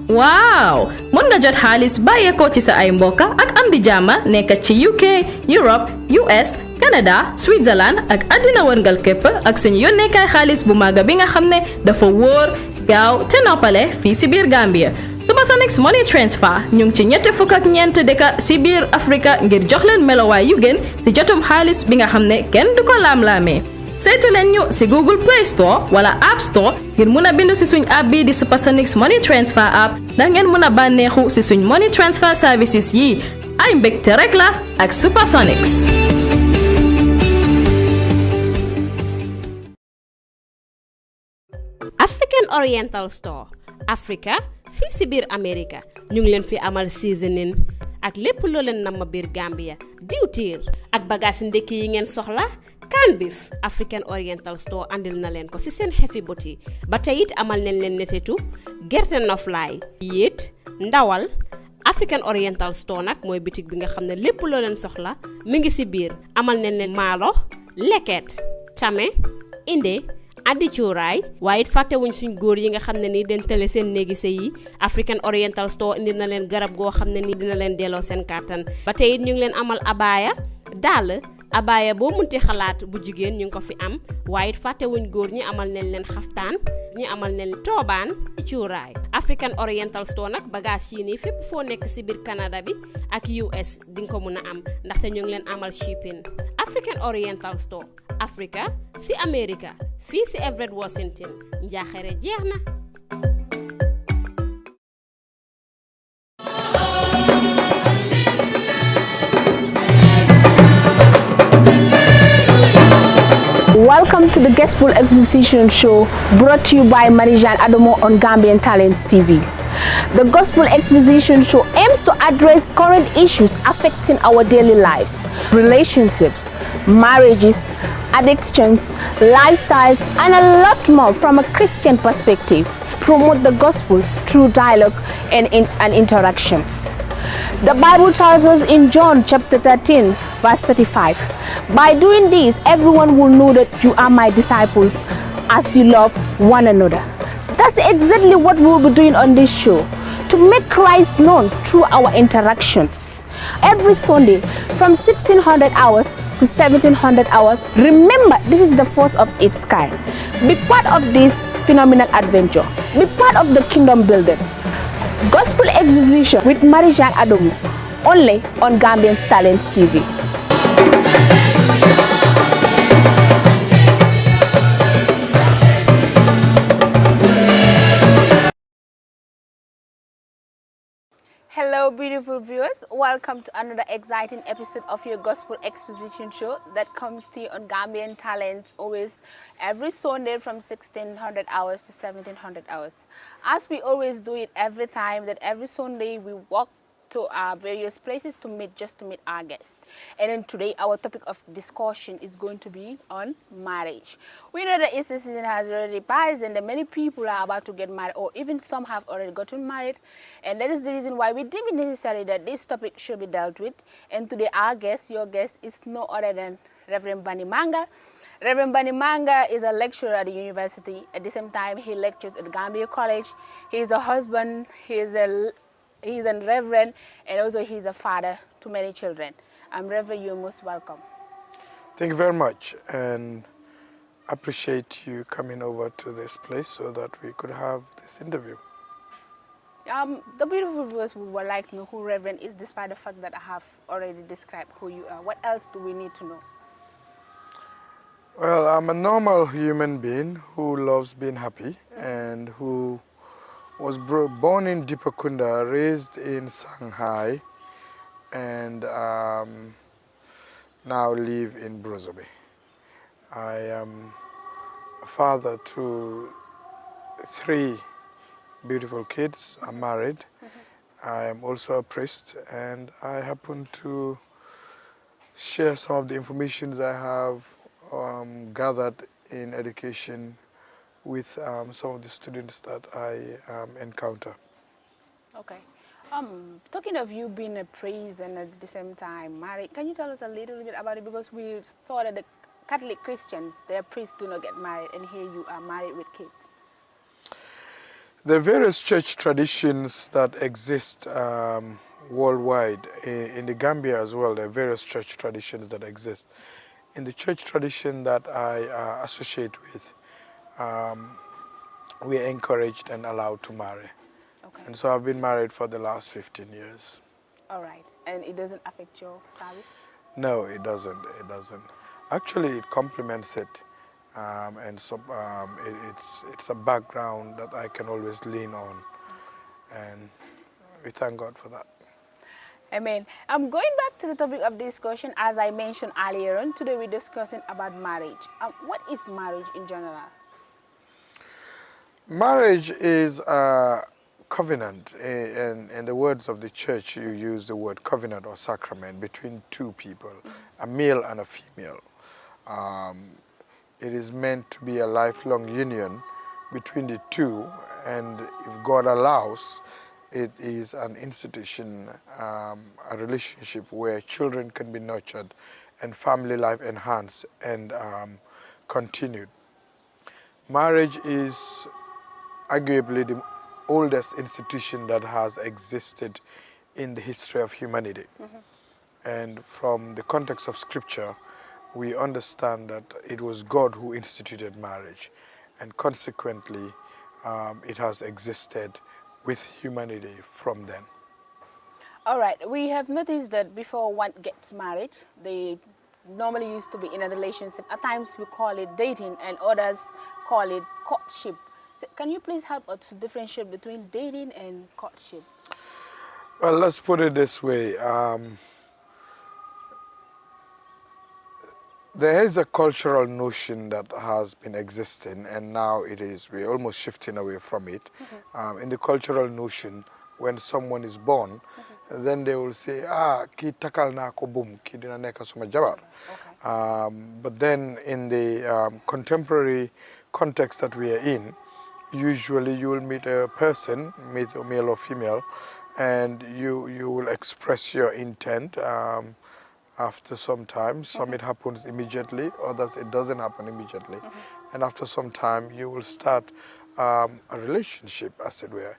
waaw mën nga jot xaalis bàyyeekoo ci sa ay mbokk ak am di jàmma nekk ci UK Europe US Canada Switzerland ak àddina wërngal képp ak suñu yónneekaay xaalis bu màgg bi nga xam ne dafa wóor gaaw te noppale fii si biir Gambia. Supersonics Money Transfer ñu ngi ci ñetti fukk ak ñeent dëkk si biir Afrika ngir jox leen melowaay yu gën si jotum xaalis bi nga xam ne kenn du ko laam-laamee. saytu leen ñu si Google Play Store wala App Store ngir mun a bindu si suñ app bi di Supersonics Money Transfer app ndax ngeen mun a bànneexu si suñ money transfer services yi ay mbégte rek la ak Supersonics. African Oriental Store Africa fii si biir America ñu ngi leen fi amal seasoning ak lépp loo leen nama biir Gambia diwtiir ak bagage ndekki yi ngeen soxla. Can beef African Oriental Store andil na leen ko ci seen xefi boti ba tey it amal nañ leen netetu gerte noflaay yéet ndawal African Oriental Store nag mooy bitik bi nga xam ne lépp loo leen soxla mi ngi ci biir amal nañ leen maalo leket tame inde andi cuuraay waaye it fàttewuñ suñ góor yi nga xam ne ni den tële seen néegi sëy yi African Oriental Store indi na leen garab goo xam ne ni dina leen delloo seen kàttan ba tey it ñu ngi leen amal abaaya dàll abaya boo munti xalaat bu jigéen ñu ngi ko fi am waaye it fàttewuñ góor ñi amal nañ leen xaftaan ñi amal nañ toobaan cuuraay African Oriental Store nag bagage yi nii fépp foo nekk si biir Canada bi ak US di nga ko mun a am ndaxte ñu ngi leen amal shipping African Oriental Store Africa si America fii si Everett Washington njaaxare jeex na. Welcome to the Gospel Exposition Show brought to you by Marijan Adomo on Gambian Talents TV. The Gospel Exposition Show aims to address current issues affecting our daily lives, relationships, marriages, addictions, lifestyles, and a lot more from a Christian perspective. Promote the gospel through dialogue and interactions. The Bible tells us in John chapter 13, verse 35, by doing this, everyone will know that you are my disciples as you love one another. That's exactly what we'll be doing on this show, to make Christ known through our interactions. Every Sunday from 1600 hours to 1700 hours. Remember, this is the first of its kind. Be part of this phenomenal adventure. Be part of the kingdom building. Gospel Exposition with Marijan Adomu, only on Gambian Talents TV. Hello beautiful viewers, welcome to another exciting episode of your Gospel Exposition show that comes to you on Gambian Talents always every Sunday from 1600 hours to 1700 hours. As we always do it every time, that every Sunday we walk to our various places to meet our guests. And then today our topic of discussion is going to be on marriage. We know that Easter season has already passed and that many people are about to get married, or even some have already gotten married, and that is the reason why we deem it necessary that this topic should be dealt with. And today our guest, your guest, is no other than Rev-Bani Manga. Rev-Bani Manga is a lecturer at the university. At the same time, he lectures at Gambia College. He is a husband, he's a reverend, and also he's a father to many children. Reverend, you're most welcome. Thank you very much, and I appreciate you coming over to this place so that we could have this interview. The beautiful viewers would like to know who Reverend is, despite the fact that I have already described who you are. What else do we need to know? Well, I'm a normal human being who loves being happy and who was born in Dipakunda, raised in Shanghai, and now live in Brozobe. I am a father to 3 beautiful kids. I'm married. I am also a priest, and I happen to share some of the information that I have gathered in education with some of the students that I encounter. Okay. Talking of you being a priest and at the same time married, can you tell us a little bit about it? Because we saw that the Catholic Christians, their priests do not get married, and here you are married with kids. There are various church traditions that exist worldwide. In the Gambia as well, there are various church traditions that exist. In the church tradition that I associate with, we are encouraged and allowed to marry. Okay. And so I've been married for the last 15 years. All right. And it doesn't affect your service? No, it doesn't. It doesn't. Actually, it complements it. And so it's a background that I can always lean on. And we thank God for that. Amen. I'm going back to the topic of discussion. As I mentioned earlier on, today we're discussing about marriage. What is marriage in general? Marriage is a covenant. In the words of the church, you use the word covenant or sacrament between two people, a male and a female. It is meant to be a lifelong union between the two, and if God allows, it is an institution, a relationship where children can be nurtured and family life enhanced and continued. Marriage is arguably the oldest institution that has existed in the history of humanity. And from the context of scripture, we understand that it was God who instituted marriage, and consequently it has existed with humanity from then. All right, we have noticed that before one gets married, they normally used to be in a relationship. At times we call it dating and others call it courtship. So can you please help us to differentiate between dating and courtship? Well, let's put it this way. There is a cultural notion that has been existing, and now we're almost shifting away from it. In the cultural notion, when someone is born, then they will say, ki takal na ko bum, ki dina neka suma jabar. But then in the contemporary context that we are in, usually you will meet a person, male or female, and you will express your intent. After some time, some it happens immediately, others it doesn't happen immediately. And after some time, you will start a relationship, as it were.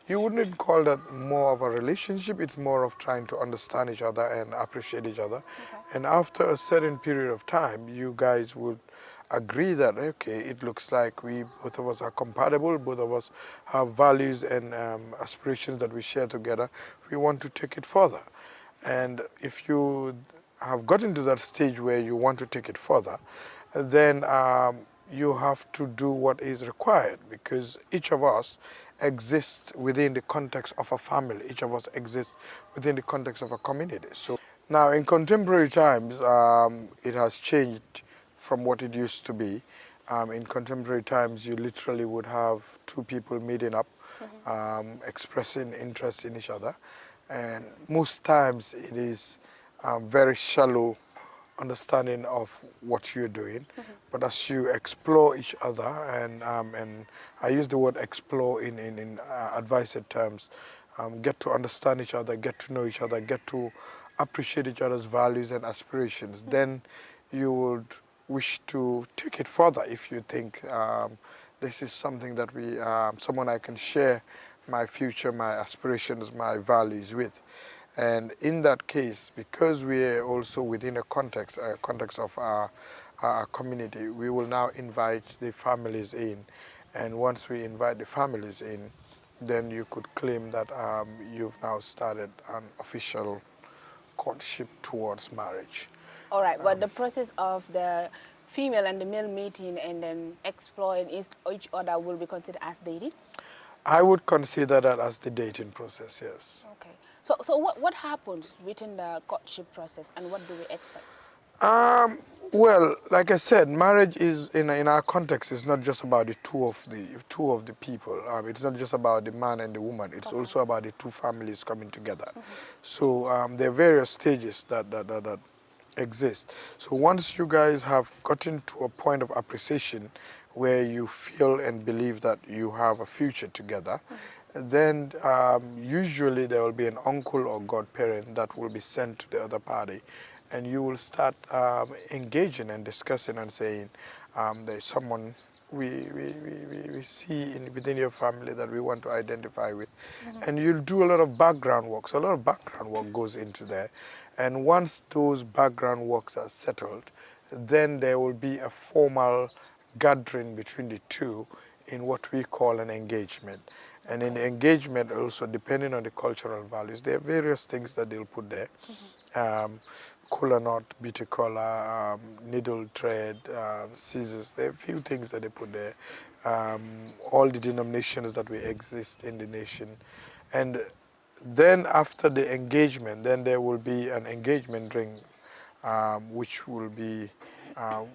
You wouldn't call that more of a relationship, it's more of trying to understand each other and appreciate each other. And after a certain period of time, you guys would agree that, okay, it looks like both of us are compatible, both of us have values and aspirations that we share together. We want to take it further. And if you have gotten to that stage where you want to take it further, then you have to do what is required, because each of us exists within the context of a family. Each of us exists within the context of a community. So now in contemporary times, it has changed from what it used to be. In contemporary times, you literally would have two people meeting up, expressing interest in each other. And most times it is very shallow understanding of what you're doing. But as you explore each other, and I use the word explore in advised terms, get to understand each other, get to know each other, get to appreciate each other's values and aspirations, then you would wish to take it further if you think this is something that someone I can share my future, my aspirations, my values with. And in that case, because we are also within a context of our community, we will now invite the families in. And once we invite the families in, then you could claim that you've now started an official courtship towards marriage. All right, but the process of the female and the male meeting and then exploring each other will be considered as dating? I would consider that as the dating process, yes. Okay. So what happens within the courtship process, and what do we expect? Well, like I said, marriage is in our context is not just about the two of the people. It's not just about the man and the woman. It's also about the two families coming together. So there are various stages that exist. So once you guys have gotten to a point of appreciation where you feel and believe that you have a future together, then usually there will be an uncle or godparent that will be sent to the other party, and you will start engaging and discussing and saying, there's someone we see within your family that we want to identify with. And you'll do a lot of background work. So a lot of background work goes into there. And once those background works are settled, then there will be a formal gathering between the two in what we call an engagement. And in the engagement also, depending on the cultural values, there are various things that they'll put there. Kola knot, bitter collar, needle thread, scissors. There are a few things that they put there. All the denominations that we exist in the nation. And then after the engagement, then there will be an engagement ring, which will be,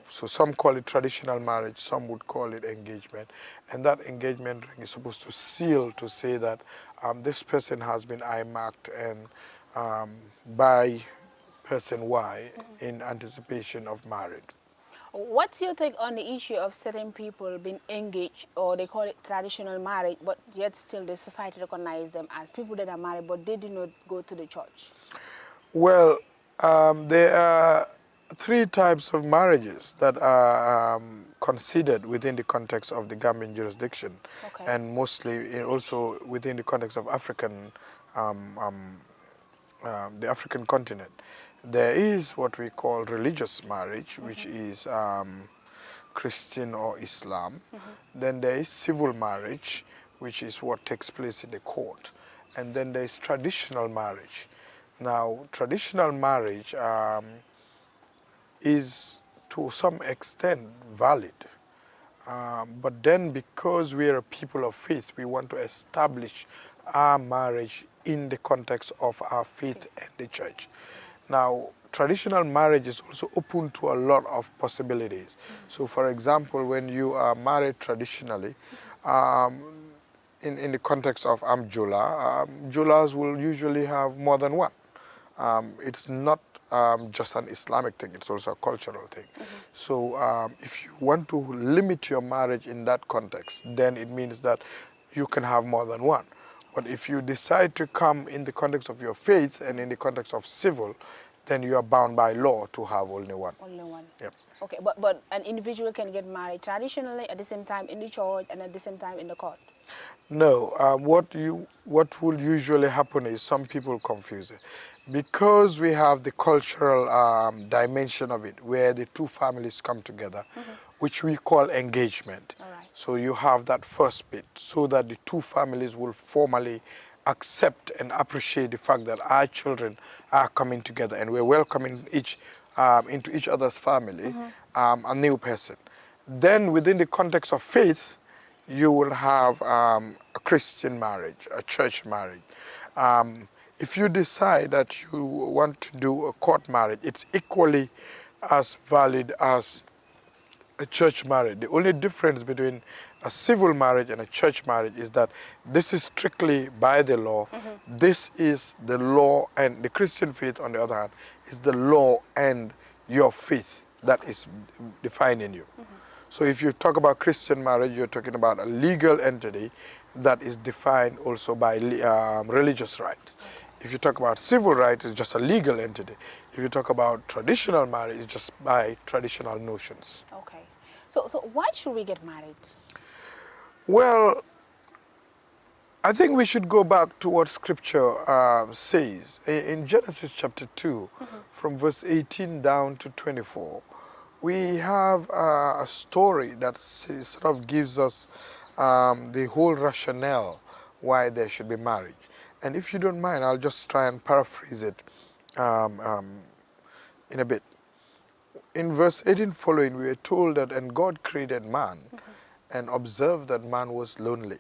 so some call it traditional marriage, some would call it engagement. And that engagement ring is supposed to seal to say that this person has been eye-marked and by person Y in anticipation of marriage. What's your take on the issue of certain people being engaged, or they call it traditional marriage, but yet still the society recognizes them as people that are married, but they do not go to the church? Well, there are three types of marriages that are considered within the context of the Gambian jurisdiction, and mostly also within the context of African, the African continent. There is what we call religious marriage, which is Christian or Islam. Then there is civil marriage, which is what takes place in the court. And then there is traditional marriage. Now, traditional marriage is to some extent valid. But then because we are a people of faith, we want to establish our marriage in the context of our faith and the church. Now, traditional marriage is also open to a lot of possibilities. So, for example, when you are married traditionally, in the context of Jula, Julas will usually have more than one. It's not just an Islamic thing, it's also a cultural thing. So, if you want to limit your marriage in that context, then it means that you can have more than one. But if you decide to come in the context of your faith and in the context of civil, then you are bound by law to have only one. Only one. Yep. Okay, but an individual can get married traditionally at the same time in the church and at the same time in the court? No. What will usually happen is some people confuse it. Because we have the cultural dimension of it, where the two families come together, which we call engagement. So you have that first bit, so that the two families will formally accept and appreciate the fact that our children are coming together and we're welcoming into each other's family a new person. Then within the context of faith, you will have a Christian marriage, a church marriage. If you decide that you want to do a court marriage, it's equally as valid as a church marriage. The only difference between a civil marriage and a church marriage is that this is strictly by the law. This is the law, and the Christian faith, on the other hand, is the law and your faith that is defining you. So if you talk about Christian marriage, you're talking about a legal entity that is defined also by religious rights. If you talk about civil rights, it's just a legal entity. If you talk about traditional marriage, it's just by traditional notions. Okay. So why should we get married? Well, I think we should go back to what Scripture says. In Genesis chapter 2, from verse 18 down to 24, we have a story that sort of gives us the whole rationale why there should be marriage. And if you don't mind, I'll just try and paraphrase it in a bit. In verse 18 following, we are told that, and God created man and observed that man was lonely.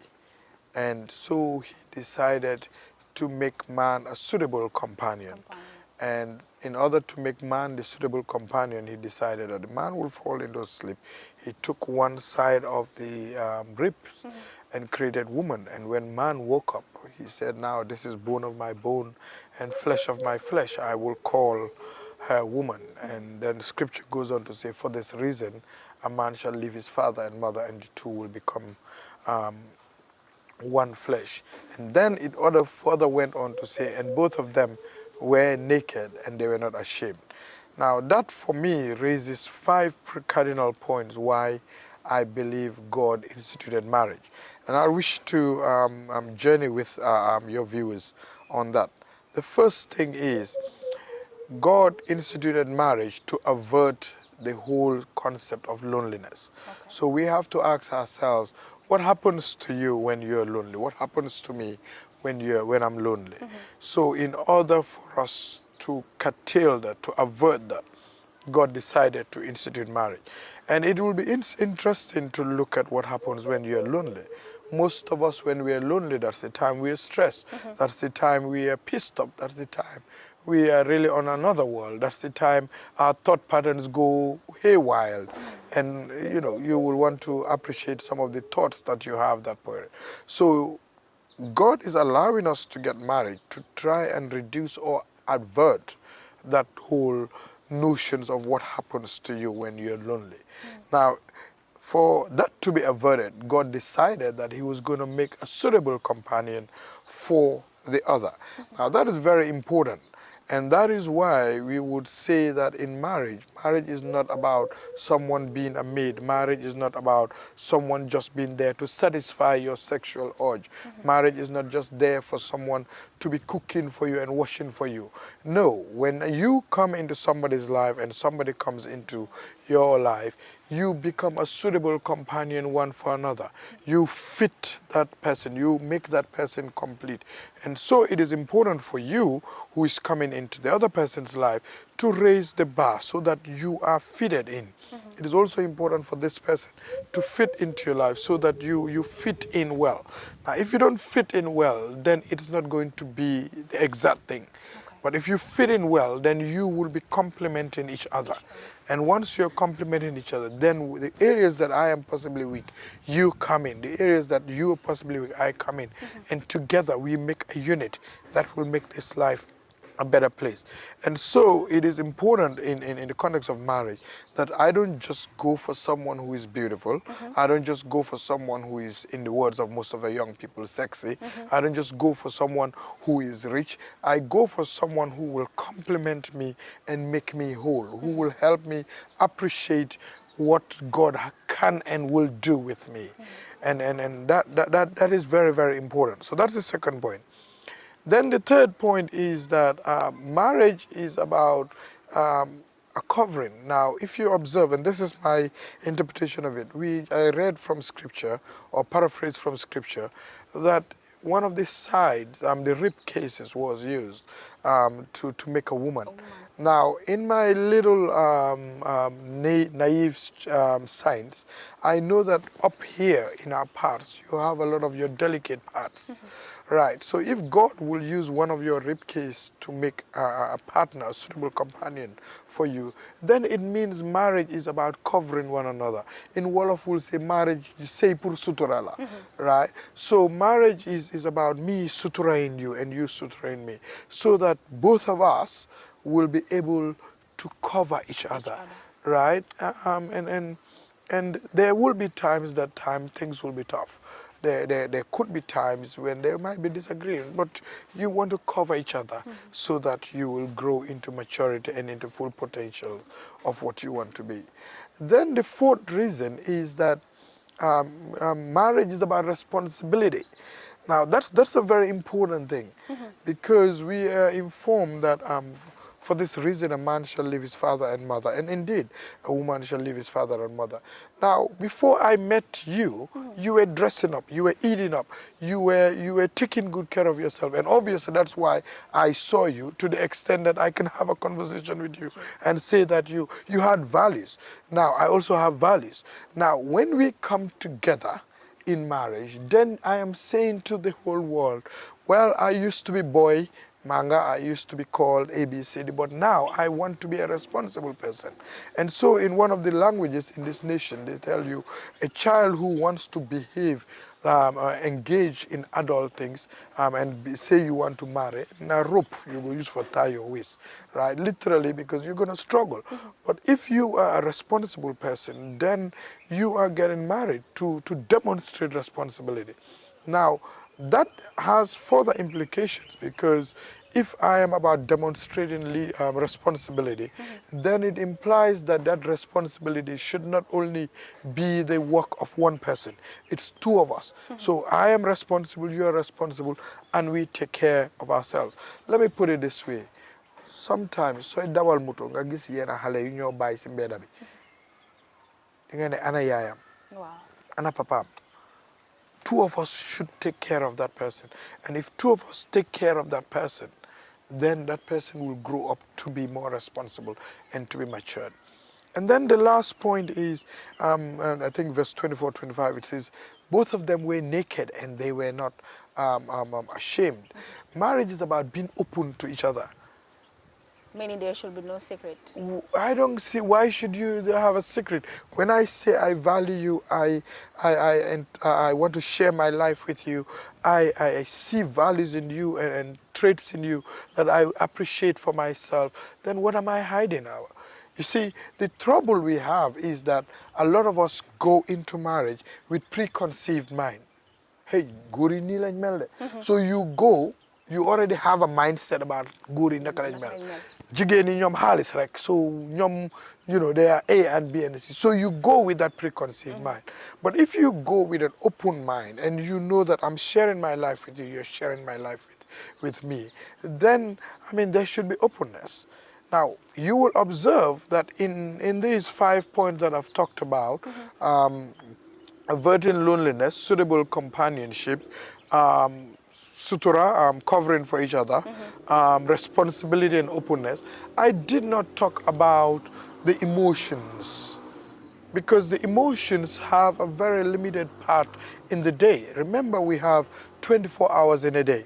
And so he decided to make man a suitable companion. And in order to make man the suitable companion, he decided that the man will fall into sleep. He took one side of the ribs and created woman. And when man woke up, he said, now this is bone of my bone and flesh of my flesh. I will call her woman. And then Scripture goes on to say, for this reason, a man shall leave his father and mother, and the two will become one flesh. And then it further went on to say, and both of them were naked and they were not ashamed. Now that for me raises 5 cardinal points why I believe God instituted marriage. And I wish to journey with your viewers on that. The first thing is, God instituted marriage to avert the whole concept of loneliness. Okay. So we have to ask ourselves, what happens to you when you're lonely? What happens to me when I'm lonely? So in order for us to curtail that, to avert that, God decided to institute marriage. And it will be interesting to look at what happens when you're lonely. Most of us, when we are lonely, that's the time we are stressed. That's the time we are pissed off. That's the time we are really on another world. That's the time our thought patterns go haywire. And, you will want to appreciate some of the thoughts that you have that point. So God is allowing us to get married to try and reduce or avert that whole notions of what happens to you when you're lonely. Now, for that to be averted, God decided that he was going to make a suitable companion for the other. Now, that is very important. And that is why we would say that in marriage is not about someone being a maid. Marriage is not about someone just being there to satisfy your sexual urge. Marriage is not just there for someone to be cooking for you and washing for you. No, when you come into somebody's life and somebody comes into your life, you become a suitable companion one for another. You fit that person, you make that person complete. And so it is important for you who is coming into the other person's life to raise the bar so that you are fitted in. It is also important for this person to fit into your life so that you fit in well. Now, if you don't fit in well, then it's not going to be the exact thing. But if you fit in well, then you will be complementing each other. And once you're complementing each other, then the areas that I am possibly weak, you come in. The areas that you are possibly weak, I come in. And together we make a unit that will make this life a better place. And so it is important in the context of marriage that I don't just go for someone who is beautiful. I don't just go for someone who is, in the words of most of the young people, sexy. I don't just go for someone who is rich. I go for someone who will complement me and make me whole, who will help me appreciate what God can and will do with me. And that is very, very important. So that's the second point. Then the third point is that marriage is about a covering. Now, if you observe, and this is my interpretation of it, I read from Scripture, or paraphrase from Scripture, that one of the sides, the rib cases, was used to make a woman. Now, in my little naive science, I know that up here in our parts, you have a lot of your delicate parts. Right, so if God will use one of your rib case to make a partner, a suitable companion for you, then it means marriage is about covering one another. In Wolof we'll say marriage, say pur suturala, right? So marriage is about me suturaing you and you suturaing me, so that both of us will be able to cover each other, right? And there will be times that things will be tough. There could be times when there might be disagreement, but you want to cover each other so that you will grow into maturity and into full potential of what you want to be. Then the fourth reason is that marriage is about responsibility. Now that's a very important thing, because we are informed that for this reason, a man shall leave his father and mother, and indeed, a woman shall leave his father and mother. Now, before I met you, you were dressing up, you were eating up, you were taking good care of yourself, and obviously that's why I saw you, to the extent that I can have a conversation with you and say that you had values. Now, I also have values. Now, when we come together in marriage, then I am saying to the whole world, well, I used to be boy Manga, I used to be called ABCD, but now I want to be a responsible person. And so in one of the languages in this nation, they tell you a child who wants to behave, engage in adult things, and say you want to marry, na rope you will use for tie your waist, right? Literally, because you're going to struggle. But if you are a responsible person, then you are getting married to demonstrate responsibility. Now, that has further implications, because if I am about demonstrating responsibility, then it implies that that responsibility should not only be the work of one person, it's two of us. So I am responsible, you are responsible, and we take care of ourselves. Let me put it this way. Sometimes, so dawal muto nga gis yena xalé yu ñoo bay ci mbéda bi. Di nga né ana yaayam. Wow. Ana papam. Two of us should take care of that person. And if two of us take care of that person, then that person will grow up to be more responsible and to be matured. And then the last point is, and I think verse 24, 25, it says, both of them were naked and they were not ashamed. Marriage is about being open to each other. Meaning there should be no secret. I don't see why should you have a secret. When I say I value you, I want to share my life with you, I see values in you and traits in you that I appreciate for myself, then what am I hiding now? You see, the trouble we have is that a lot of us go into marriage with preconceived mind. Hey, guri ni lañ mel de. So you go, you already have a mindset about guri naka lañ mel. Jigéen ñom xaalis rek, so ñom, you know, they are A and B and C. So you go with that preconceived mind. But if you go with an open mind and you know that I'm sharing my life with you, you're sharing my life with me, then, I mean, there should be openness. Now, you will observe that in these 5 points that I've talked about, averting loneliness, suitable companionship, sutura, covering for each other, responsibility and openness, I did not talk about the emotions, because the emotions have a very limited part in the day. Remember, we have 24 hours in a day.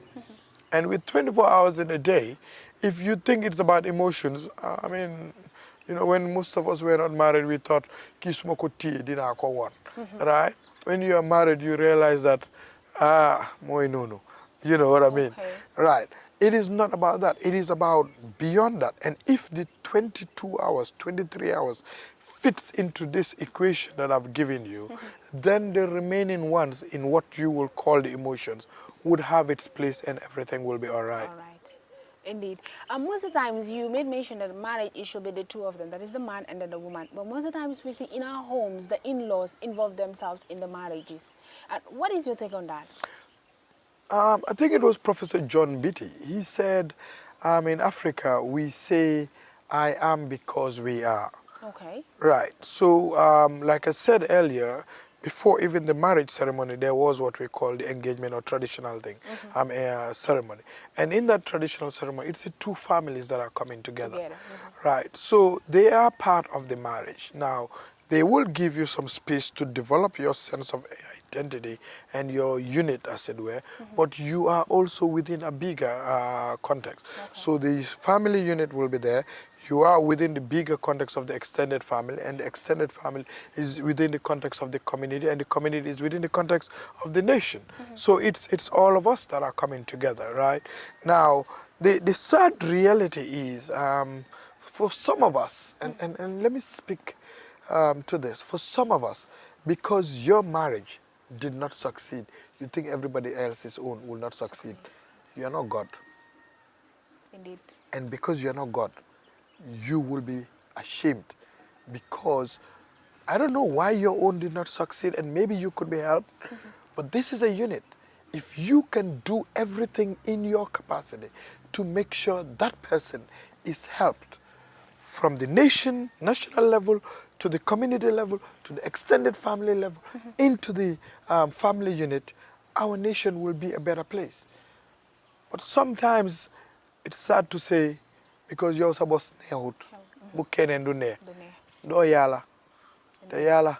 And with 24 hours in a day, if you think it's about emotions, I mean, you know, when most of us were not married, we thought, right? When you are married, you realize that, no. You know what I mean? Okay. Right. It is not about that. It is about beyond that. And if the 22 hours, 23 hours fits into this equation that I've given you, then the remaining ones in what you will call the emotions would have its place and everything will be all right. All right. Indeed. Most of the times you made mention that marriage, it should be the two of them, that is the man and then the woman. But most of the times we see in our homes, the in-laws involve themselves in the marriages. What is your take on that? I think it was Professor John Beatty. He said, in Africa, we say, I am because we are. Okay. Right. So, like I said earlier, before even the marriage ceremony, there was what we call the engagement or traditional thing, ceremony. And in that traditional ceremony, it's the two families that are coming together. Right. So they are part of the marriage. Now, they will give you some space to develop your sense of identity and your unit, as it were, but you are also within a bigger context. Okay. So the family unit will be there. You are within the bigger context of the extended family, and the extended family is within the context of the community, and the community is within the context of the nation. So it's all of us that are coming together, right? Now, the sad reality is, for some of us, and let me speak to this, for some of us, because your marriage did not succeed, you think everybody else's own will not succeed. You are not God. Indeed. And because you are not God, you will be ashamed, because I don't know why your own did not succeed, and maybe you could be helped, but this is a unit. If you can do everything in your capacity to make sure that person is helped, from the national level, to the community level, to the extended family level, into the family unit, our nation will be a better place. But sometimes it's sad to say, because you're supposed to know bu keneen du ne doo yàlla te yàlla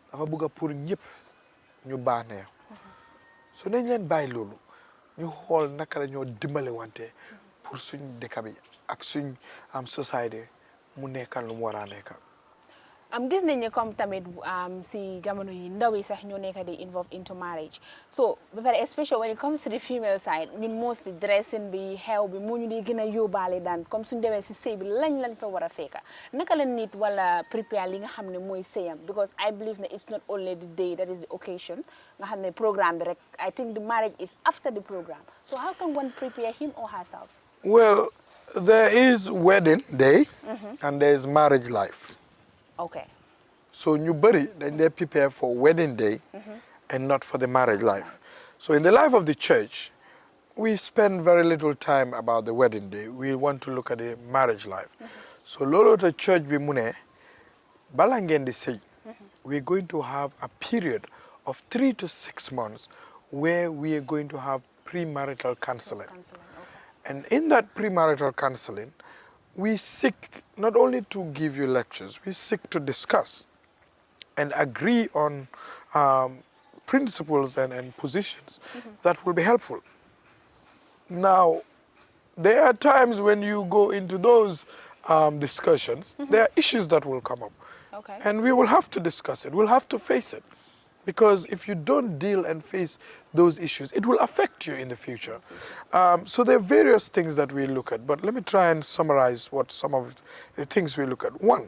dafa bëgg pour ñëpp ñu baaneew so nañ leen bàyyi loolu ñu xool naka la ñoo dimbale wante pour suñ dëkk bi ak suñ société mu nekkal lu mu war a nekkal. am gis nañ ne comme tamit si jamono yi ndaw yi sax ñoo nekk di involved into marriage so ba pare especially when it comes to the female side ñun mostly dressing bi xew bi moo ñu di gën a yóbbaale daan comme suñ demee si sëy bi lañ fa war a fekka naka la nit wala prepare li nga xam ne mooy sëyam because I believe that it's not only the day that is the occasion nga xam ne programme bi rek I think the marriage is after the program so how can one prepare him or herself? Well, there is wedding day and there is marriage life. Okay. So ñu bëri dañ dee prepare for wedding day and not for the marriage life. So in the life of the church, we spend very little time about the wedding day. We want to look at the marriage life. So loolu the church bi mu ne bala ngeen di sëy we're going to have a period of 3 to 6 months where we are going to have premarital counseling. And in that premarital counseling, we seek not only to give you lectures, we seek to discuss and agree on principles and positions that will be helpful. Now, there are times when you go into those discussions, there are issues that will come up. Okay. And we will have to discuss it, we'll have to face it. Because if you don't deal and face those issues, it will affect you in the future. So there are various things that we look at, but let me try and summarize what some of the things we look at. One,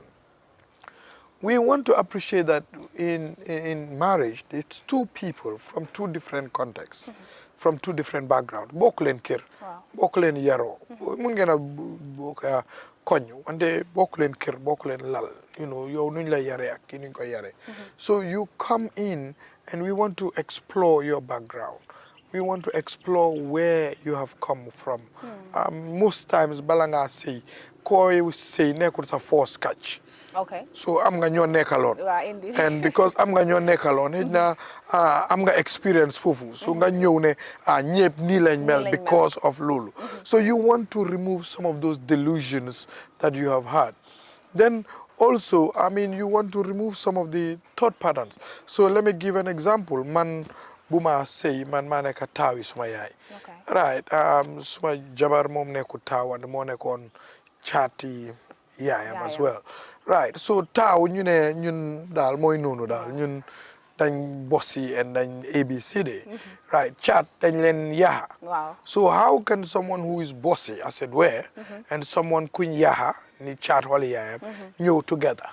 we want to appreciate that in marriage, it's two people from two different contexts, from two different backgrounds. Bokk leen kër, bokk leen yaroo. Mun ngeen a bokk koñ, wante bokk leen kër, bokk leen lal. You know, yow nuñ la yaree ak ki nuñ ko yaree. So you come in and we want to explore your background. We want to explore where you have come from. Most times, bala nga sey, koy sey nekkul sa first catch. Okay. So am nga ñoo nekkaloon. Indeed. And because am nga ñoo nekkaloon, am nga experience foofu. So nga ñëw ne ñépp nii lañ mel because of loolu. So you want to remove some of those delusions that you have had. Then also, I mean, you want to remove some of the thought patterns. So let me give an example. Man buma say man neka tawi suma yaay. Okay. Right. Suma jabar mom neku taw and mo nekon chati yaayam as well. Right. So taw ñun dal moy nonu dal ñun dañ bossy and dañ ABCD. Right. Chat dañ len yaha. Wow. So how can someone who is bossy, as it were, and someone kuñ yaha ni chat wali yaayam ñëw together?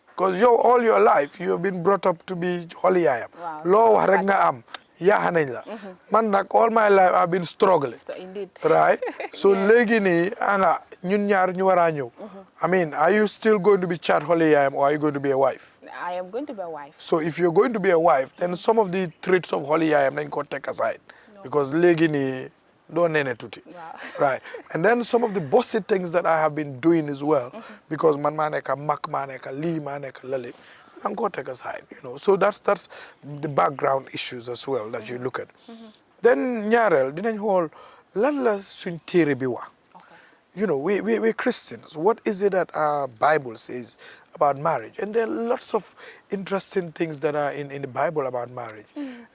Because all your life you have been brought up to be holy yaayam. Lo wax rek nga am yaha nañ la. Man nak all my life I've been struggling. Indeed. Right? So legi ni anga ñun ñaar ñu wara ñëw. I mean, are you still going to be chat holy yaayam or are you going to be a wife? I am going to be a wife. So if you're going to be a wife, then some of the traits of holy yaayam then go take aside. Because legi ni don't nene tuti. Right. And then some of the bossy things that I have been doing as well, because man maneka mak maneka li maneka lali, and go take aside, you know. So that's the background issues as well that you look at. Then ñaarel dinañ xool lan la suñ téere bi wax. You know, we're Christians. What is it that our Bible says about marriage? And there are lots of interesting things that are in the Bible about marriage.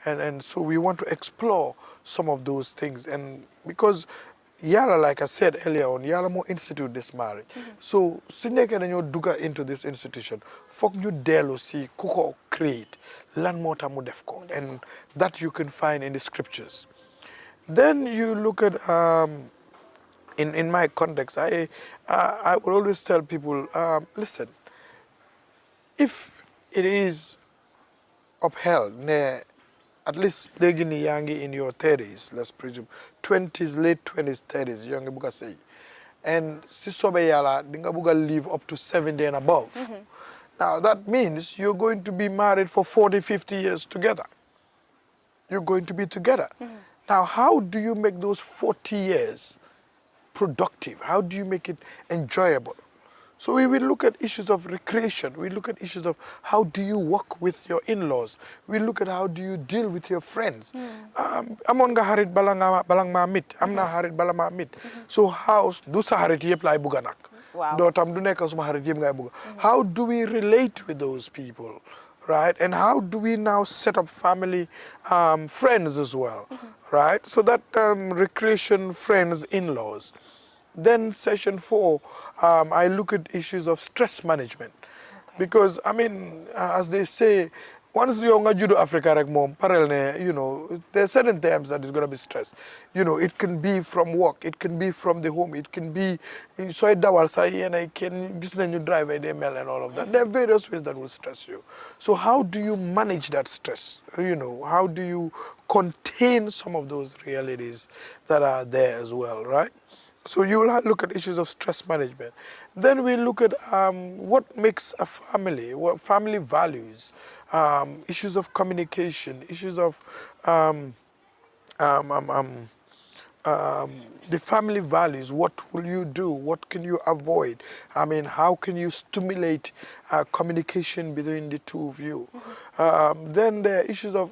And so we want to explore some of those things. And because Yala, like I said earlier on, Yala mo institute this marriage. So su nekkee dañoo dugga into this institution, foog ñu dellu si ku ko create, lan moo tax mu def ko. And that you can find in the scriptures. Then you look at in my context, I will always tell people, listen, if it is upheld, at least legini yangi in your 30s, let's presume, 20s, late 20s, 30s, yangi buka say, and si sobe yala, dinga buka live up to 70 and above. Now that means you're going to be married for 40, 50 years together. You're going to be together. Now, how do you make those 40 years productive? How do you make it enjoyable? So we will look at issues of recreation. We look at issues of how do you work with your in-laws. We look at how do you deal with your friends. Amon nga harit balang ma mit. Am na harit balang ma mit. So how do sa harit yep lay buga nak? Do tam du nekk suma harit yep ngay buga. How do we relate with those people? Right? And how do we now set up family friends as well? Right? So that recreation, friends, in-laws. Then session 4, I look at issues of stress management. Because, I mean, as they say, once you're going to judo Africa, you know, there are certain times that it's going to be stress. You know, it can be from work, it can be from the home, it can be, so I can just then you drive a DML and all of that. There are various ways that will stress you. So how do you manage that stress? You know, how do you contain some of those realities that are there as well, right? So you will look at issues of stress management. Then we look at what makes a family, what family values, issues of communication, issues of the family values. What will you do? What can you avoid? I mean, how can you stimulate communication between the two of you? Then there are issues of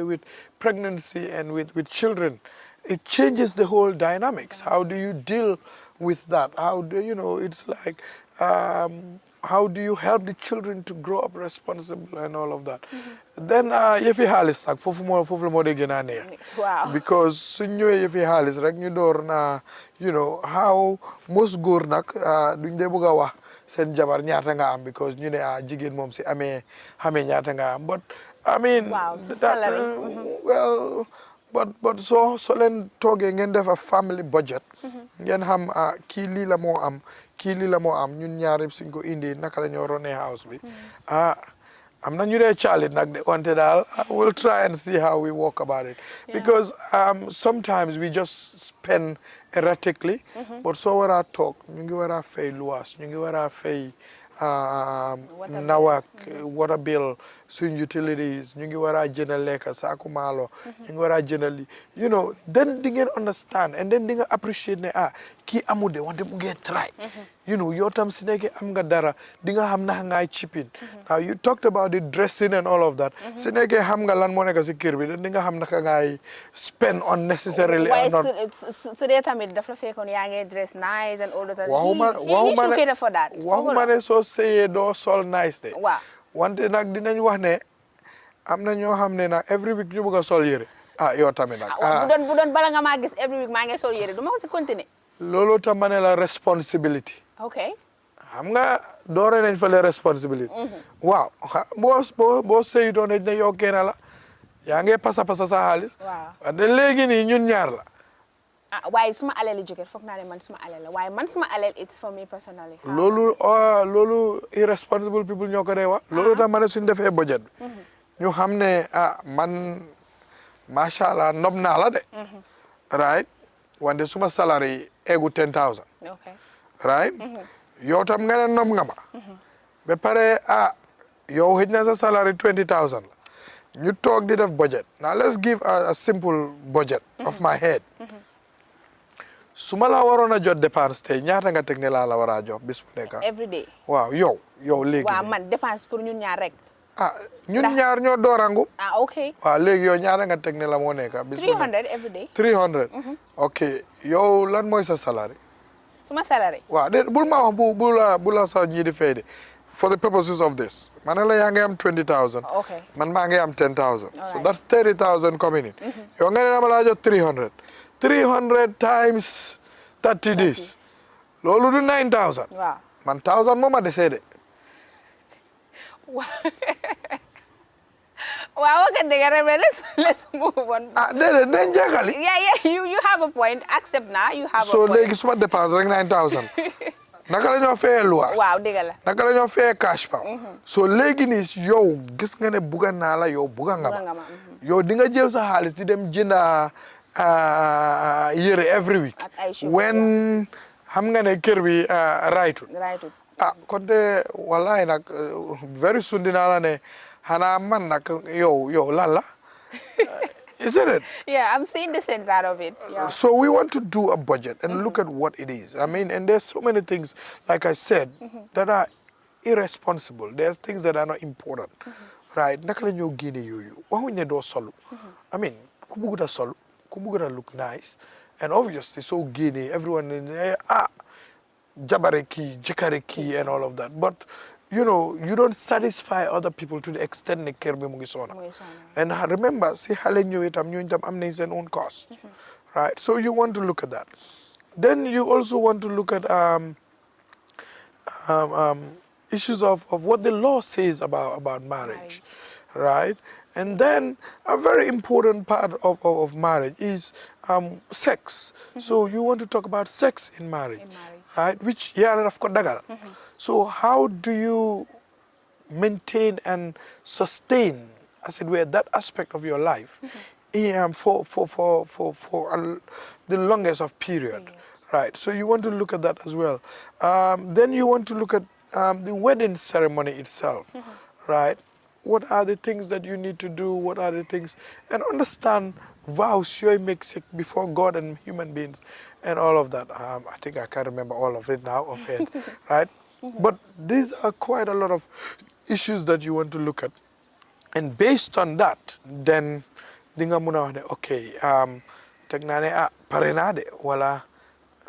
with pregnancy and with children. It changes the whole dynamics. How do you deal with that? How do you know? It's like how do you help the children to grow up responsible and all of that? Then yefi halis nak fofu mo de gëna neex. Wow. Because suñ ñëwé yefi halis rek ñu door na, you know, how most góor nak duñ dé bëgg wax sen jabar ñaata nga am, because ñu ne jigéen moom si amé ñaata nga am. But I mean, wow, well, but so len toogee ngeen def a family budget, ngeen xam kii lii la moo am, kii lii la moo am, ñun ñaar yëpp suñ ko indi naka la ñoo runee house bi. am na ñu dee challenge nag de wante daal we'll try and see how we walk about it. Because sometimes we just spend erratically, but soo war a toog ñu ngi war a fay luwaas, ñu ngi war a fay nawak, water bill, suñ utilities, ñu ngi war a jënd lekka saaku maalo, ñu ngi war a jënd li, you know, then di ngeen understand and then di nga appreciate ne kii amu de wante mu ngi try. You know, yow tam si nekkee am nga dara di nga xam naka ngay chipping. Now you talked about the dressing and all of that. Si nekkee xam nga lan moo nekk si kër bi then di nga xam naka ngay spend unnecessarily. Why so dee tamit dafa fekkoon yaa ngi dress nice and all that. He should cater for that. Waxuma ne soo seyee doo sol nice de. Waaw. Wante nag dinañ wax ne am na ñoo xam ne nag every week ñu bëgg a sol yére yow tamit nag bu doon bala nga maa gis every week maa ngi sol yére du ma ko si continuer. loolu tam ma ne la responsibility. Okay. xam nga doore nañ fa la responsibility. waaw boo seyutoo ne yow kenn la yaa ngi pasa sa xaalis. waaw wante léegi nii ñun ñaar la. waaye suma alal jóge foog naa ne man suma alal la waaye man suma alal it's for me personally. loolu irresponsible people ñoo ko dee wax. loolu tam ma ne suñ defee budget bi. ñu xam ne man macha allah nob naa la de. right wante suma salary egu 10,000. okay. right yow tam nga ne nob nga ma. ba pare yow xëj na sa salary 20,000 la. ñu toog di def budget. now let's give a simple budget of my head. su ma la waroon a jot dépense tey ñaata nga teg ne laa la war a jox bis bu nekk. every day. waaw yow léegi. waaw man dépense pour ñun ñaar rek. ñun ñaar ñoo doorangu. ok. waaw léegi yow ñaata nga teg ne la moo nekk. bis bu nekk 300 every day. 300. ok yow lan mooy sa salary. suma salary. waaw de bul ma wax bu la sa ñii di fay de for the purposes of this. ma ne la yaa ngi am 20,000. ok man maa ngi am 10,000. so that's 30,000 coming in. yow nga ne dama laa jot 300. 300 times 30 days. loolu du 9,000. waaw man 1,000 moo ma desee de. waaw okay let's move on. déedéet dañ jeexali. yeah you have a point accept na you have a point. so léegi suma dépense rek 9,000. naka la ñoo fayee luwaas. waaw dëgg la. naka la ñoo fayee cash power. so léegi nii yow gis nga ne bugga naa la yow bugga nga ma. yow di nga jël sa xaalis di dem jënda yére every week. when xam nga ne kër bi raytul. konte wallahi nag very soon dinaa la ne xanaa man nag yow lan la. Isn't it? Yeah, I'm seeing the same side of it. Yeah. So we want to do a budget and look at what it is. I mean, and there's so many things, like I said, that are irresponsible. There's things that are not important, right? Naka la ñoo génne yooyu waxuñ ne doo solu. I mean, ku bëgg a solu, ku bëgg a look nice, and obviously so génne everyone jabare kii, jëkkëre kii, and all of that. But you know, you don't satisfy other people to the extent ne kër bi mu ngi sona. And remember, si xale ñëw itam ñooñu tam am nañ seen own cost, right? So you want to look at that. Then you also want to look at issues of what the law says about marriage, right? And then a very important part of marriage is sex. So you want to talk about sex in marriage, right? Which, yeah, of course, dagal. So how do you maintain and sustain, as it were, that aspect of your life for the longest of period, right? So you want to look at that as well. Then you want to look at the wedding ceremony itself, right? What are the things that you need to do? What are the things? And understand vows you make before God and human beings and all of that. I think I can't remember all of it now offhand, right? But these are quite a lot of issues that you want to look at. And based on that, then dinga muna okay, tegnane parenade wala.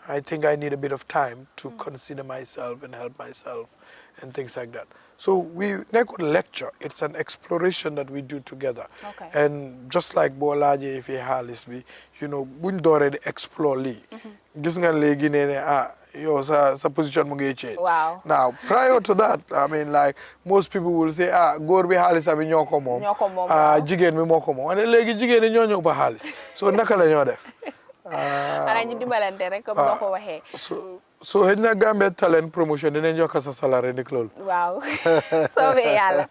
I think I need a bit of time to consider myself and help myself and things like that. So we never lecture. It's an exploration that we do together. Okay. And just like Bolaje, if he halis be, you know, buñ already explore li. Gis nga legi nene yo sa position mo ngay change. Wow. Now, prior to that, I mean, like most people will say, góor bi halis abi ñoko mom. Jigen bi moko mom. Ane legi jigen ni ñoo ñoo ba halis. So naka la ñoo def? ñu dimbalante rek comme noo ko waxee. So xëy na Gambia Talent Promotion dinañ yokk sa salaire ndik loolu. Wow. Soobee yàlla.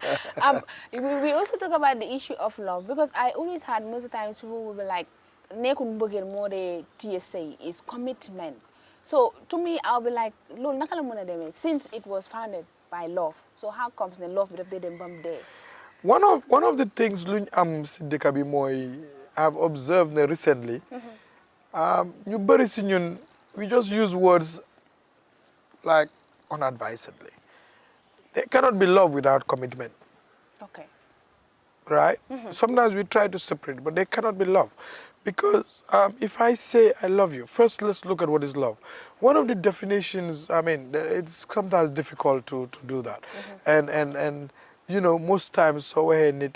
We also talk about the issue of love, because I always had most of the times people will be like, nekkul mbëggeel moo de TSA is commitment. So to me, I'll be like, loolu naka la mën a demee, since it was founded by love. So how comes the love bi daf dee dem bam dee? One of the things luñ am si dëkk bi mooy I've observed recently. ñu bëri si ñun we just use words like unadvisedly. There cannot be love without commitment. Okay. Right? Sometimes we try to separate, but there cannot be love. Because if I say I love you, first let's look at what is love. One of the definitions, I mean, it's sometimes difficult to do that. And you know, most times so they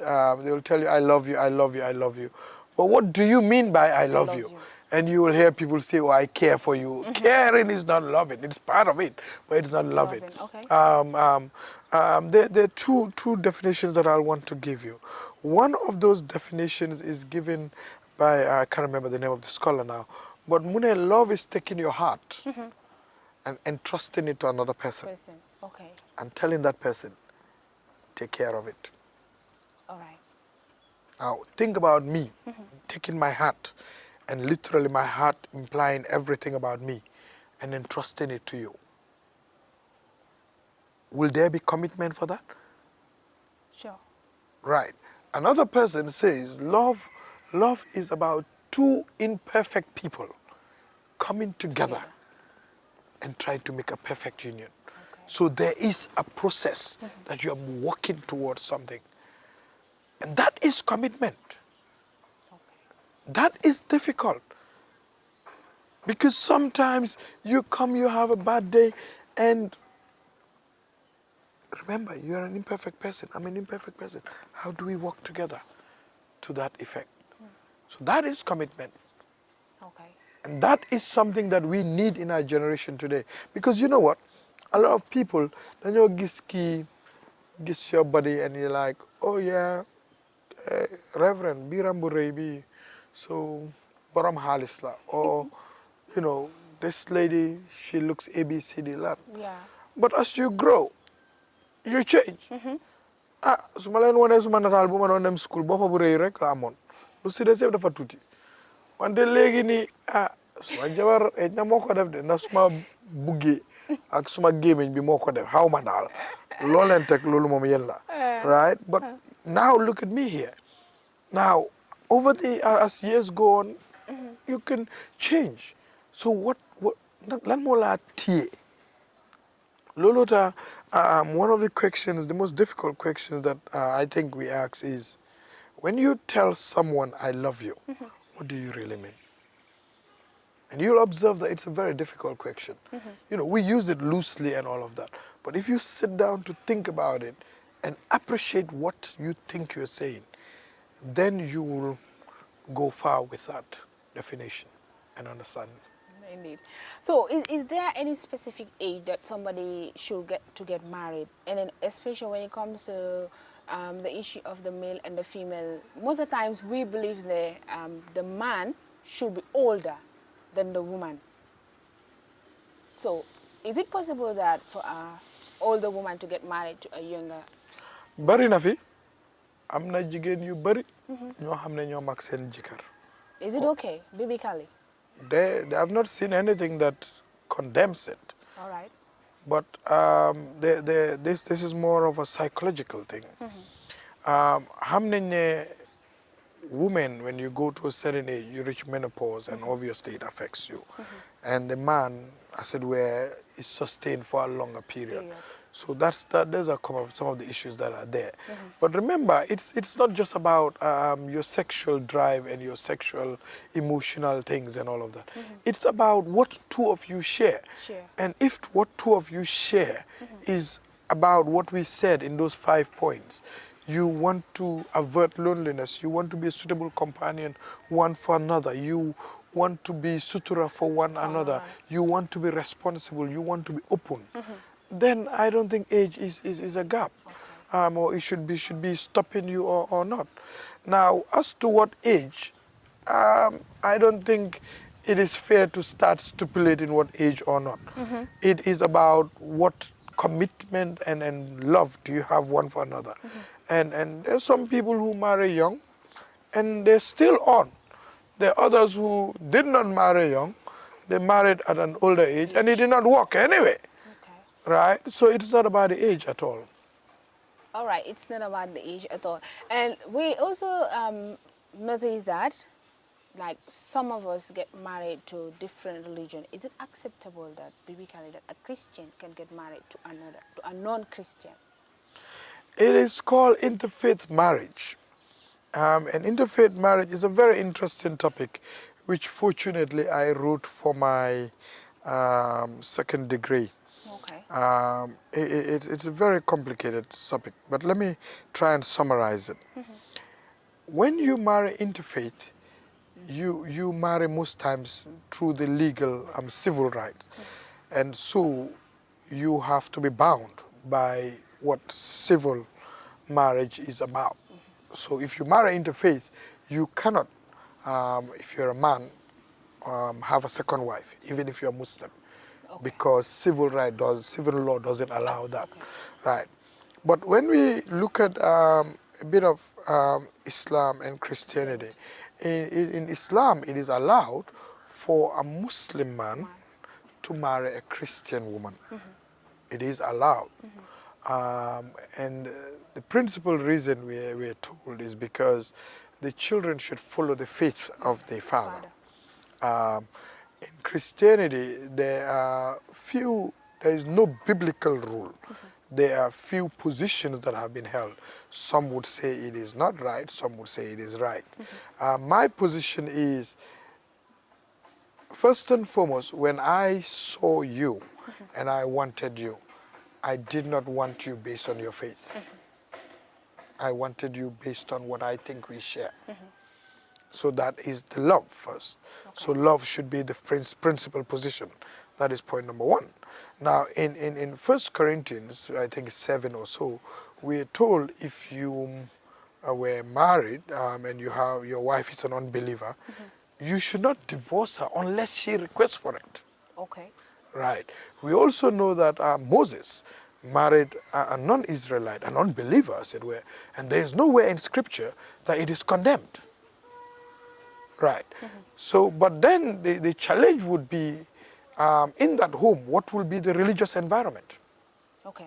will tell you, I love you, I love you, I love you. But what do you mean by I love you? And you will hear people say, oh, I care for you. Caring is not loving. It's part of it, but it's not loving. Okay. There are two definitions that I want to give you. One of those definitions is given by, I can't remember the name of the scholar now, but Mune, love is taking your heart and entrusting it to another person. Okay. And telling that person, take care of it. All right. Now, think about me, taking my heart, and literally my heart implying everything about me, and entrusting it to you. Will there be commitment for that? Sure. Right. Another person says love is about two imperfect people coming together and trying to make a perfect union. Okay. So there is a process that you are working towards something. And that is commitment. That is difficult. Because sometimes you come, you have a bad day, and remember, you are an imperfect person. I'm an imperfect person. How do we work together to that effect? So that is commitment. Okay. And that is something that we need in our generation today. Because you know what? A lot of people, then you gis your body and you're like, oh yeah, Reverend, Birambu Reibi, so Baram Halisla. Or, you know, this lady, she looks ABCD lot. Yeah. But as you grow, you change. Sumalen wane suma natal bu ma don dem school boppa bu reuy rek la amone. Lu ci dess dafa tuti. Wante legi ni suma jabar na moko def de na suma bugge ak suma gemeñ bi moko def xawma dal. Lo len tek lolu mom yen la. Right? But now look at me here. Now over as years go on, you can change. So what lan mo la tie? Lolota, one of the questions, the most difficult questions that I think we ask is, when you tell someone, I love you, what do you really mean? And you'll observe that it's a very difficult question. You know, we use it loosely and all of that. But if you sit down to think about it and appreciate what you think you're saying, then you will go far with that definition and understanding. Indeed. So, is there any specific age that somebody should get married? And then, especially when it comes to the issue of the male and the female, most of the times we believe the man should be older than the woman. So, is it possible that for an older woman to get married to a younger? Bari na fi am na jigéen yu bari ñoo xam ne ñoo mag seen jëkkër. Is it okay biblically? They have not seen anything that condemns it. All right. But this is more of a psychological thing. Xam nañ ne women, when you go to a certain age, you reach menopause, and obviously it affects you. And the man, as it were, is sustained for a longer period. So those are some of the issues that are there. But remember, it's not just about your sexual drive and your sexual emotional things and all of that. It's about what two of you share. And if what two of you share is about what we said in those 5 points, you want to avert loneliness, you want to be a suitable companion one for another, you want to be sutura for one another, you want to be responsible, you want to be open, then I don't think age is a gap, or it should be stopping you or not. Now, as to what age, I don't think it is fair to start stipulating what age or not. It is about what commitment and love do you have one for another. And there's some people who marry young and they're still on. There are others who did not marry young, they married at an older age and it did not work anyway. Right? So it's not about the age at all. All right, it's not about the age at all. And we also notice that, like, some of us get married to different religion. Is it acceptable that biblically that a Christian can get married to a non-Christian? It is called interfaith marriage. And interfaith marriage is a very interesting topic, which fortunately I wrote for my second degree. It's a very complicated topic, but let me try and summarize it. When you marry interfaith, you marry most times through the legal civil rights, and so you have to be bound by what civil marriage is about. So if you marry interfaith, you cannot, if you're a man, have a second wife, even if you're Muslim. Because civil law doesn't allow that, right? But when we look at a bit of Islam and Christianity, in Islam it is allowed for a Muslim man to marry a Christian woman. It is allowed, and the principal reason we're told is because the children should follow the faith of their father. In Christianity, there is no biblical rule. There are few positions that have been held. Some would say it is not right, some would say it is right. My position is, first and foremost, when I saw you and I wanted you, I did not want you based on your faith. I wanted you based on what I think we share. So that is the love first. So love should be the principal position. That is point number one. Now, in 1 Corinthians, I think 7 or so, we are told if you were married and your wife is an unbeliever, you should not divorce her unless she requests for it. Okay. Right. We also know that Moses married a non-Israelite, an unbeliever, as it were, and there is nowhere in Scripture that it is condemned. Right. So, but then the challenge would be, in that home, what will be the religious environment? Okay.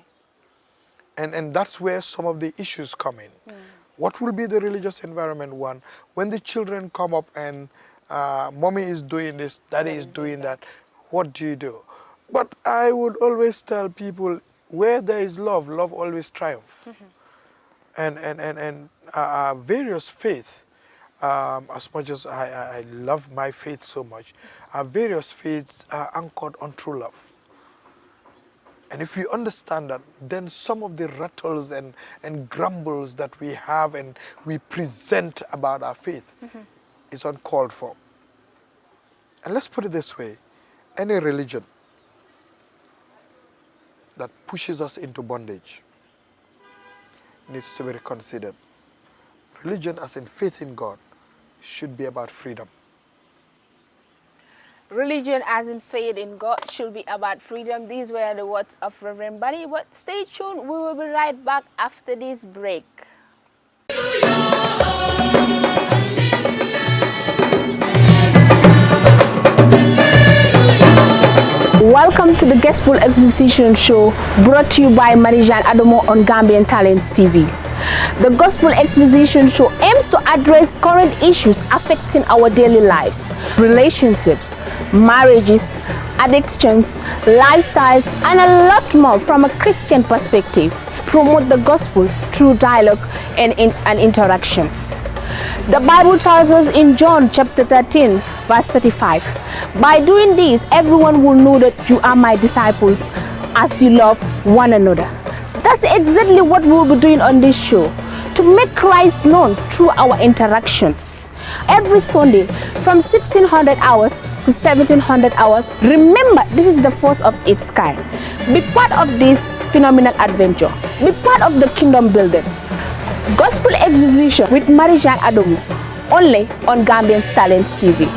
And that's where some of the issues come in. What will be the religious environment, one, when the children come up and mommy is doing this, daddy is doing that, what do you do? But I would always tell people, where there is love, love always triumphs. And various faiths, as much as I love my faith so much, our various faiths are anchored on true love. And if we understand that, then some of the rattles and grumbles that we have and we present about our faith is uncalled for. And let's put it this way, any religion that pushes us into bondage needs to be reconsidered. Religion, as in faith in God, should be about freedom. Religion as in faith in God should be about freedom. These were the words of Rev-Bani. But stay tuned, we will be right back after this break. Welcome to the Gospel Exposition Show, brought to you by Marijan Adomo on Gambian Talents TV. The Gospel Exposition Show aims to address current issues affecting our daily lives, relationships, marriages, addictions, lifestyles, and a lot more from a Christian perspective. Promote the gospel through dialogue and interactions. The Bible tells us in John chapter 13, verse 35, by doing this, everyone will know that you are my disciples as you love one another. That's exactly what we'll be doing on this show, to make Christ known through our interactions. Every Sunday from 1600 hours to 1700 hours. Remember, this is the first of its kind. Be part of this phenomenal adventure. Be part of the kingdom building. Gospel Exposition with Marijan Adomo, only on Gambian Talents TV.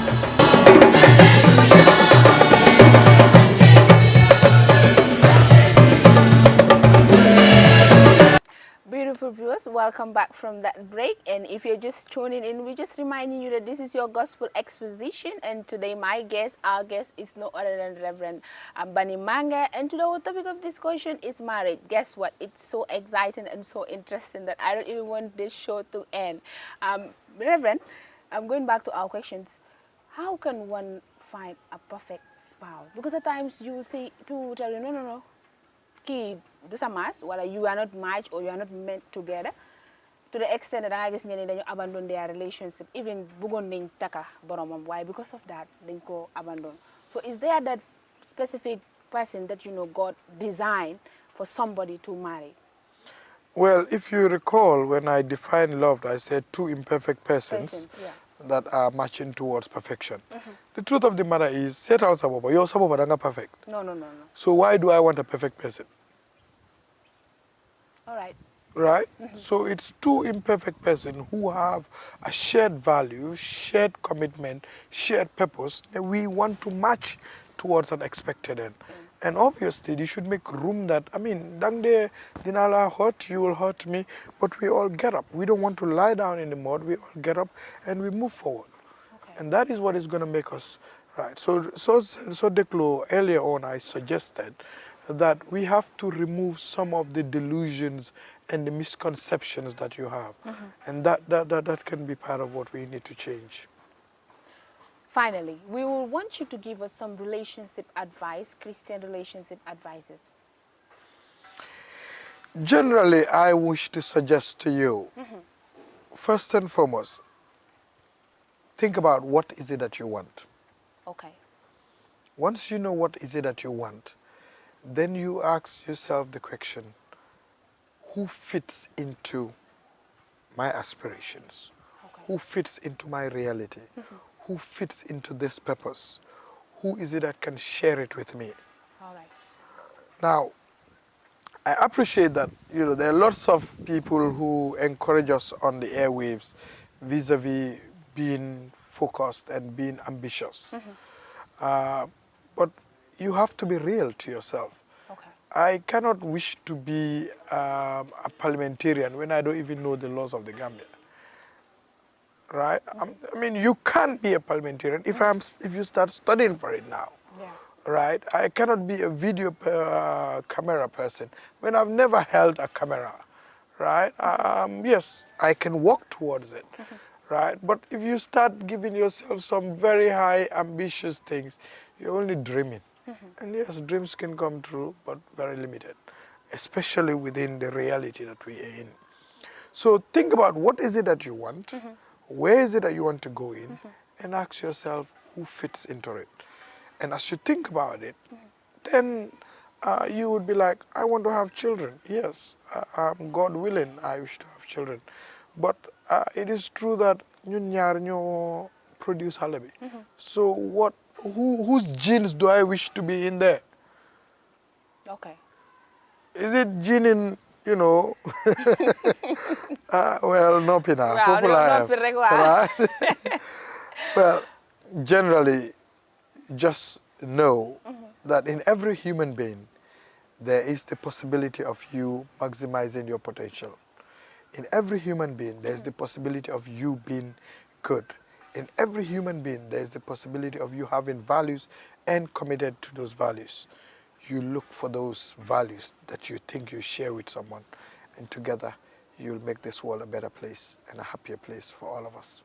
Beautiful viewers, welcome back from that break. And if you're just tuning in, we're just reminding you that this is your Gospel Exposition, and today our guest is no other than Rev-Bani Manga, and today our topic of discussion is marriage. Guess what? It's so exciting and so interesting that I don't even want this show to end. Reverend, I'm going back to our questions. How can one find a perfect spouse? Because at times you will see people will tell you, no. This a mass, whether you are not matched or you are not meant together, to the extent that I guess they abandon their relationship, even bugon taka boromam. Why? Because of that, they go abandon. So is there that specific person that God designed for somebody to marry? Well, if you recall, when I defined love, I said two imperfect persons that are marching towards perfection. The truth of the matter is, settle sababa, your sababa danga perfect. No. So why do I want a perfect person? All right. Right? So it's two imperfect persons who have a shared value, shared commitment, shared purpose that we want to match towards an expected end. And obviously, you should make room that, dang de dinala hurt, you will hurt me, but we all get up. We don't want to lie down in the mud. We all get up and we move forward. Okay. And that is what is going to make us right. So Declo, earlier on, I suggested that we have to remove some of the delusions and the misconceptions that you have. And that can be part of what we need to change. Finally, we will want you to give us some relationship advice, Christian relationship advices. Generally, I wish to suggest to you, first and foremost, think about what is it that you want. Okay. Once you know what is it that you want, then you ask yourself the question, who fits into my aspirations? Okay. Who fits into my reality? Who fits into this purpose? Who is it that can share it with me? All right. Now, I appreciate that, there are lots of people who encourage us on the airwaves vis-a-vis being focused and being ambitious. But you have to be real to yourself. Okay. I cannot wish to be a parliamentarian when I don't even know the laws of the Gambia. Right? You can't be a parliamentarian if you start studying for it now. Yeah. Right? I cannot be a video camera person when I've never held a camera. Right? Yes, I can work towards it. Right? But if you start giving yourself some very high ambitious things, you're only dreaming. And yes, dreams can come true, but very limited, especially within the reality that we are in. So think about what is it that you want, where is it that you want to go in, and ask yourself who fits into it. And as you think about it, then you would be like, I want to have children. Yes, God willing, I wish to have children. But it is true that ñun ñaar ñoo produce xale bi. So what whose genes do I wish to be in there? Okay. Is it gene in, you know, well, no pina. Well, generally, just know that in every human being, there is the possibility of you maximizing your potential. In every human being, there is the possibility of you being good. In every human being, there is the possibility of you having values and committed to those values. You look for those values that you think you share with someone, and together you'll make this world a better place and a happier place for all of us.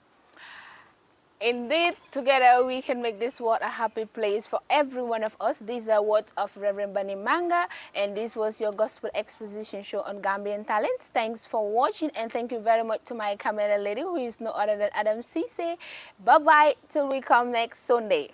Indeed, together we can make this world a happy place for every one of us. These are words of Rev-Bani Manga, and this was your Gospel Exposition show on Gambian Talents. Thanks for watching, and thank you very much to my camera lady, who is no other than Adam Cisse. Bye-bye till we come next Sunday.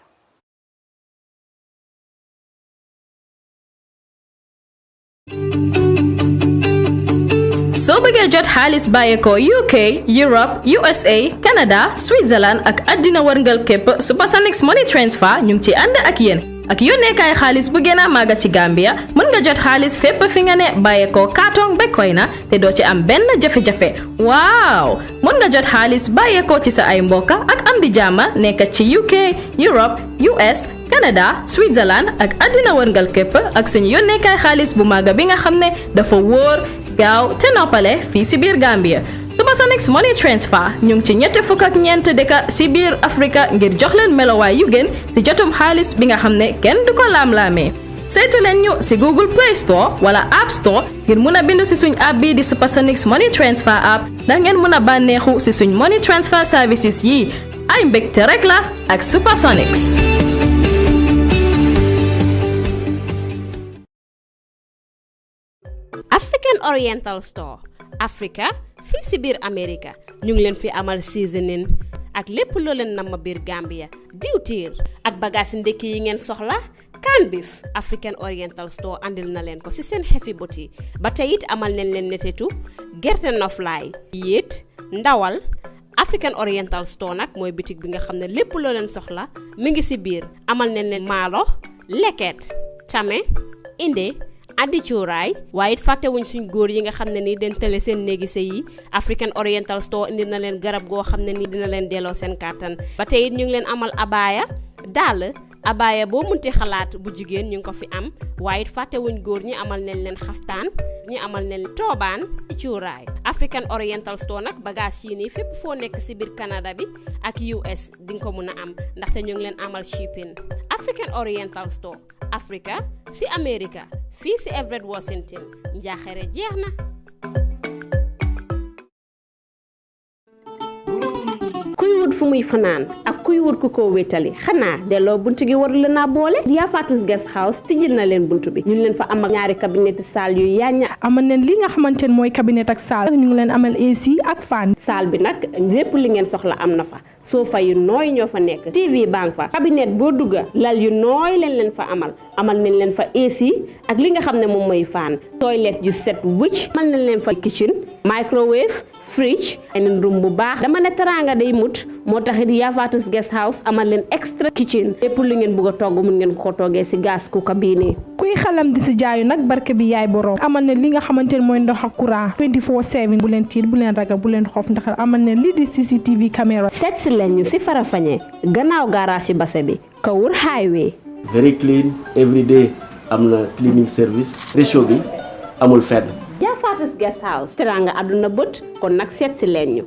soo bëggee jot xaalis bàyyeekoo UK Europe USA Canada Switzerland ak àddina wërngal képp Supersonix Money Transfer ñu ngi ci ànd ak yéen ak yónneekaay xaalis bu gën a màgg ci Gambia mën nga jot xaalis fépp fi nga ne bàyyeekoo kaatong ba koy na te doo ci am benn jafe-jafe waaw mën nga jot xaalis bàyyeekoo ci sa ay mbokka ak am di jàmma nekk ci UK Europe US Canada Switzerland ak àddina wërngal képp ak suñu yónneekaay xaalis bu màgg bi nga xam ne dafa wóor gaaw te noppale fii si biir Gambia Supersonix Money Transfer ñu ngi ci ñetti fukk ak ñeent dëkk si biir Afrika ngir jox leen melowaay yu gën si jotum xaalis bi nga xam ne kenn du ko laam-laamee saytu leen ñu si Google Play Store wala App Store ngir mun a bindu si suñ app bii di Supersonix Money Transfer app ndax ngeen mun a bànneexu si suñ money transfer services yi ay mbégte rek la ak Supersonix. African Oriental Store Africa fii si biir America ñu ngi leen fi amal seasoning ak lépp loo leen nama biir Gambia diwtiir ak bagaasi ndekki yi ngeen soxla can beef African Oriental Store andil na leen ko si seen xefi boti ba tey it amal nañ leen netetu gerte noflaay yéet ndawal African Oriental Store nag mooy bitik bi nga xam ne lépp loo leen soxla mi ngi si biir amal nañ leen maalo leket tame inde addi cuuraay waaye it fàttewuñ suñ góor yi nga xam ne ni den tële seen néegi sëy yi African Oriental Store indi na leen garab goo xam ne ni dina leen delloo seen kàttan ba tey it ñu ngi leen amal abaaya dàll abaaya boo munti xalaat bu jigéen ñu ngi ko fi am waaye it fàttewuñ góor ñi amal nañ leen xaftaan ñi amal nañ toobaan cuuraay African Oriental Store nag bagage yi nii fépp foo nekk si biir Canada bi ak US di nga ko mun a am ndaxte ñu ngi leen amal shipping African Oriental Store Africa si America fii si Everett Washington njaaxare jeex na. kuy wut fu muy fanaan ak kuy wut ku ko wétali xanaa delloo buntu gi war la naa boole yaa Fatus Guest House tijjil na leen buntu bi ñu ngi leen fa am ak ñaari cabinet salle yu yaañña amal neen li nga xamante ne mooy cabinet ak salle ñu ngi leen amal AC ak fan salle bi nag lépp li ngeen soxla am na fa sofa yu nooy ñoo fa nekk TV bang fa cabinet boo dugga lal yu nooy leen fa amal nañ leen fa AC ak li nga xam ne moom mooy fan toilette yu set wicc amal nañ leen fa kitchen microwave fridge and room bu baax dama ne teranga day mut moo taxit yaa Fatus Guest House amal leen extra kitchen lépp lu ngeen bëgg a togg mun ngeen ko toggee si gas cooker bii nii kuy xalam di si jaayu nag barke bi yaay borom amal ne li nga xamante ne mooy ndox ak courant 24/7 bu leen tiit bu leen ragal bu leen xof ndax amal ne lii di CCTV caméra seet si leen ñu si Farafenni gannaaw garage ci base bi Kawur highway very clean every day am na cleaning service ratio bi amul fenn yaa Fatus Guest House teranga àdduna bët kon nag seet si leen ñu